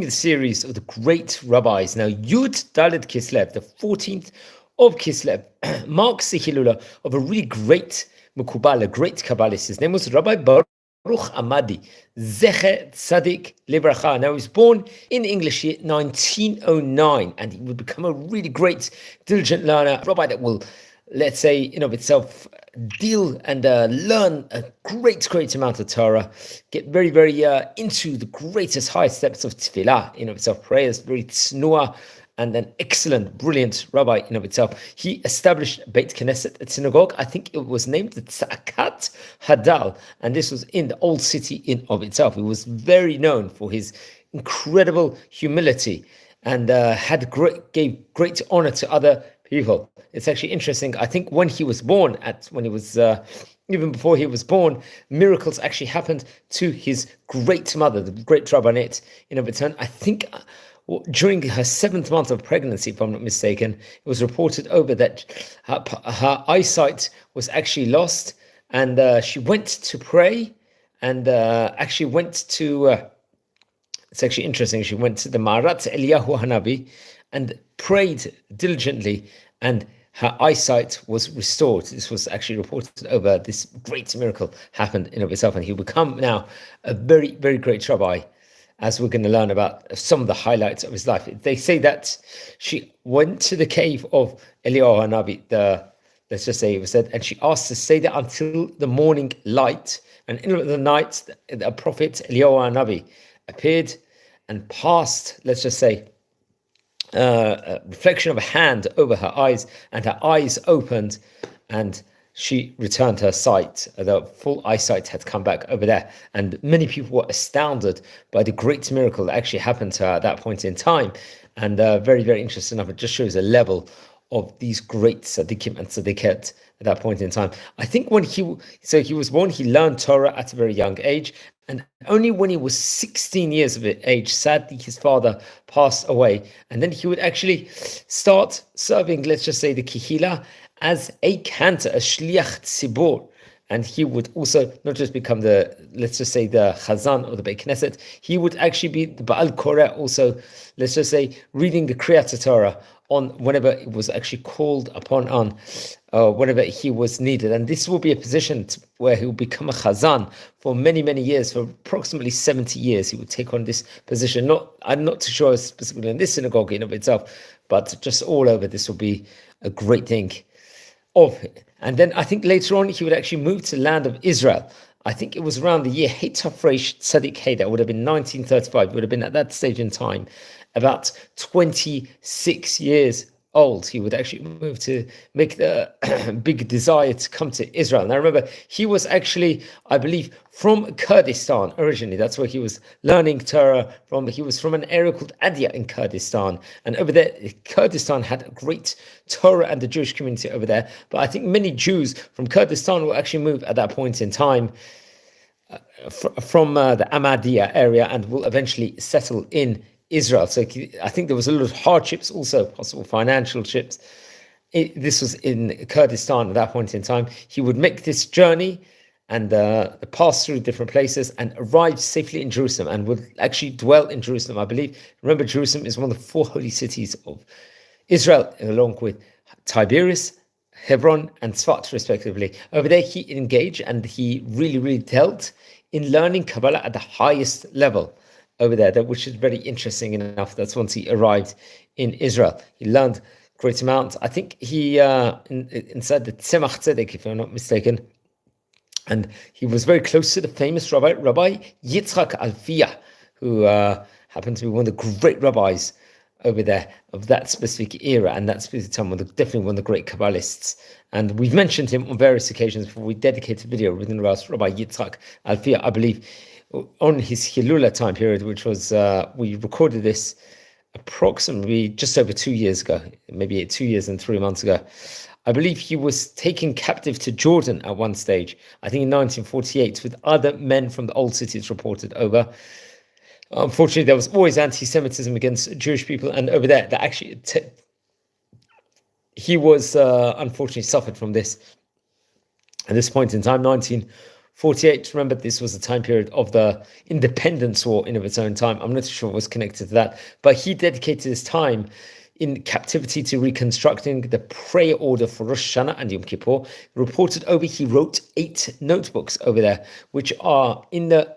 the series of the great rabbis. Now, Yud Dalet Kislev, the 14th of Kislev, marks the Hilula of a really great Mekubal, a great Kabbalist. His name was Rabbi Baruch Amadi Z'tl. Now, he was born in English year 1909, and he would become a really great, diligent learner, rabbi that will, let's say, in of itself, deal and learn a great amount of Torah, get very into the greatest high steps of tefillah, in of itself, prayers, very tznuah, and an excellent, brilliant rabbi in of itself. He established beit-הכנסת, a synagogue. I think it was named the Tza'akat Hadal, and this was in the old city in of itself. He was very known for his incredible humility and gave great honor to other people. It's actually interesting. I think when he was born, even before he was born, miracles actually happened to his great mother, the great Rabbanit in of itself. I think during her 7th month of pregnancy, if I'm not mistaken, it was reported over that her eyesight was actually lost, and she went to pray, and actually went to. It's actually interesting. She went to the Ma'arat Eliyahu Hanabi and prayed diligently, and her eyesight was restored. This was actually reported over. This great miracle happened in of itself, and he will become now a very great rabbi, as we're going to learn about some of the highlights of his life. They say that she went to the cave of Eliyahu Hanabi, let's just say it was said, and she asked to stay there until the morning light. And in the night, the prophet Eliyahu Hanabi appeared and passed, let's just say, a reflection of a hand over her eyes, and her eyes opened, and she returned her sight. The full eyesight had come back over there, and many people were astounded by the great miracle that actually happened to her at that point in time. And very interesting enough, it just shows a level of these great tzaddikim and tzaddiket at that point in time. I think when he was born, he learned Torah at a very young age, and only when he was 16 years of age, sadly, his father passed away, and then he would actually start serving, let's just say, the kihila as a cantor, a shliach tzibur. And he would also not just become the, let's just say, the chazan or the beit-הכנסת, he would actually be the Baal Koreh also, let's just say, reading the Kriyat Torah on whenever it was actually called upon, on whenever he was needed. And this will be a position where he will become a chazan for many years, for approximately 70 years. He would take on this position. I'm not too sure specifically in this synagogue in of itself, but just all over, this will be a great thing of it. And then I think later on he would actually move to the land of Israel. I think it was around the year Hetafresh Tzadik Hey, that would have been 1935. It would have been at that stage in time about 26 years old. He would actually move to make the big desire to come to Israel. And I remember he was actually, I believe, from Kurdistan originally. That's where he was learning Torah from. He was from an area called Adia in Kurdistan. And over there, Kurdistan had a great Torah and the Jewish community over there. But I think many Jews from Kurdistan will actually move at that point in time from the Ahmadiyya area and will eventually settle in Israel. So I think there was a lot of hardships, also possible financial ships. This was in Kurdistan at that point in time. He would make this journey and pass through different places and arrive safely in Jerusalem, and would actually dwell in Jerusalem, I believe. Remember, Jerusalem is one of the 4 holy cities of Israel, along with Tiberias, Hebron, and Tzfat, respectively. Over there, he engaged and he really dealt in learning Kabbalah at the highest level over there, which is very interesting enough. That's once he arrived in Israel. He learned great amount. I think he inside the Tzemach Tzedek, if I'm not mistaken, and he was very close to the famous Rabbi Yitzchak Alfiyah, who happened to be one of the great rabbis over there of that specific era and that specific time, definitely one of the great Kabbalists. And we've mentioned him on various occasions before. We dedicated a video written about Rabbi Yitzchak Alfiyah, I believe, on his Hilula time period, which was, we recorded this approximately just over 2 years ago, maybe 2 years and 3 months ago. I believe he was taken captive to Jordan at one stage, I think in 1948, with other men from the old cities reported over. Unfortunately, there was always anti-Semitism against Jewish people, and over there, that actually he was unfortunately suffered from this. At this point in time, 1948, 48. Remember, this was a time period of the Independence War in of its own time. I'm not sure it was connected to that, but he dedicated his time in captivity to reconstructing the prayer order for Rosh Hashanah and Yom Kippur. Reported over, he wrote 8 notebooks over there, which are in the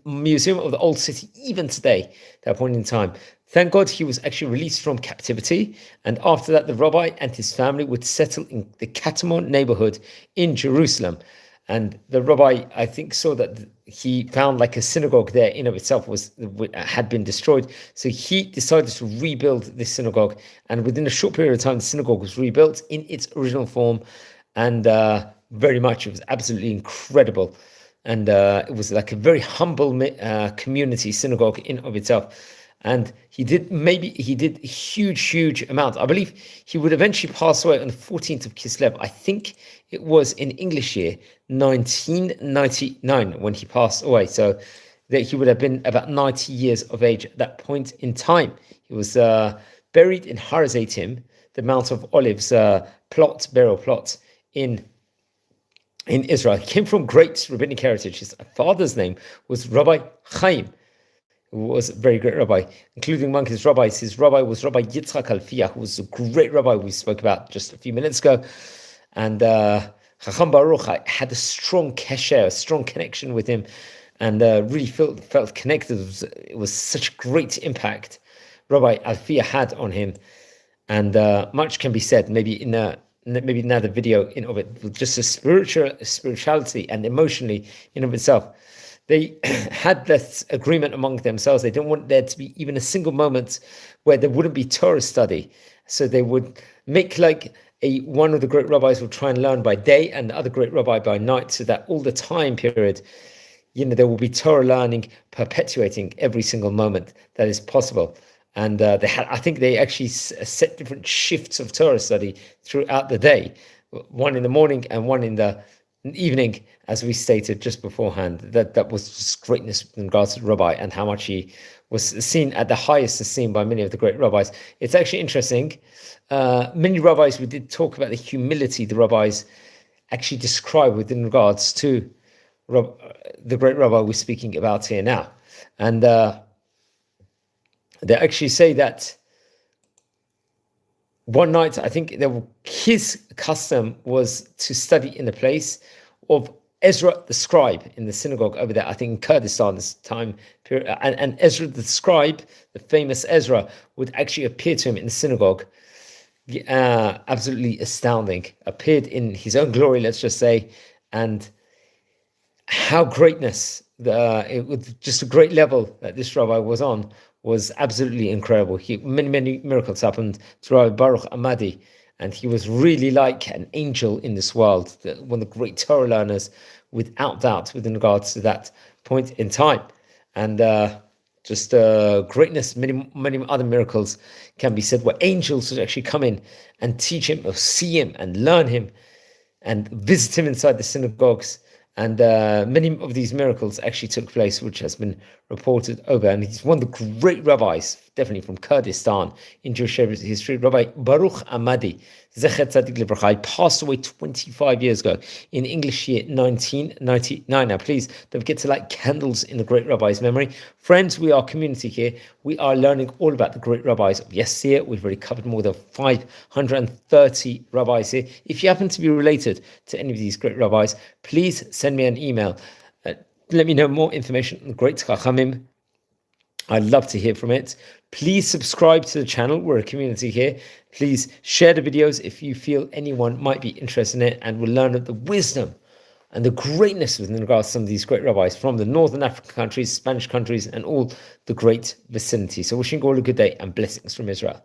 Museum of the Old City even today, at that point in time. Thank God he was actually released from captivity, and after that the rabbi and his family would settle in the Katamon neighborhood in Jerusalem. And the rabbi, I think, saw that he found like a synagogue there in of itself had been destroyed. So he decided to rebuild this synagogue. And within a short period of time, the synagogue was rebuilt in its original form. And it was absolutely incredible. And it was like a very humble community synagogue in of itself. And he did huge amounts. I believe he would eventually pass away on the 14th of Kislev. I think it was in English year 1999 when he passed away. So that he would have been about 90 years of age at that point in time. He was buried in Har Zeitim, the Mount of Olives burial plot in Israel. He came from great rabbinic heritage. His father's name was Rabbi Chaim, who was a very great rabbi, including among his rabbis. His rabbi was Rabbi Yitzchak Alfiyah, who was a great rabbi we spoke about just a few minutes ago. And Chacham Baruch had a strong kesher, a strong connection with him, and really felt connected. It was such a great impact Rabbi Alfiyah had on him. And much can be said, maybe another video in of it, with just a spirituality and emotionally in of itself. They had this agreement among themselves. They didn't want there to be even a single moment where there wouldn't be Torah study. So they would make like one of the great rabbis would try and learn by day and the other great rabbi by night, so that all the time period, there will be Torah learning perpetuating every single moment that is possible. And I think they actually set different shifts of Torah study throughout the day, one in the morning and one in the evening, as we stated just beforehand. That was just greatness in regards to the rabbi and how much he was seen at the highest esteem by many of the great rabbis. It's actually interesting. Many rabbis, we did talk about the humility the rabbis actually describe within regards to the great rabbi we're speaking about here now. And they actually say that one night, I think his custom was to study in the place of Ezra the scribe in the synagogue over there, I think in Kurdistan this time period. And Ezra the scribe, the famous Ezra, would actually appear to him in the synagogue. Absolutely astounding. Appeared in his own glory, let's just say. And how greatness, it was just a great level that this rabbi was on, was absolutely incredible. Many miracles happened to Rabbi Baruch Amadi, and he was really like an angel in this world, one of the great Torah learners, without doubt, within regards to that point in time. And just greatness, many other miracles can be said, where angels would actually come in and teach him, or see him and learn him and visit him inside the synagogues. And many of these miracles actually took place, which has been reported over. And he's one of the great rabbis, definitely from Kurdistan in Jewish history, Rabbi Baruch Amadi Z'tl. He passed away 25 years ago in English year 1999. Now, please don't forget to light candles in the great rabbi's memory. Friends, we are community here. We are learning all about the great rabbis of yesteryear. We've already covered more than 530 rabbis here. If you happen to be related to any of these great rabbis, please send me an email. Let me know more information on the great Chachamim. I'd love to hear from it. Please subscribe to the channel. We're a community here. Please share the videos if you feel anyone might be interested in it and will learn of the wisdom and the greatness within regards to some of these great rabbis from the Northern African countries, Spanish countries, and all the great vicinity. So wishing you all a good day and blessings from Israel.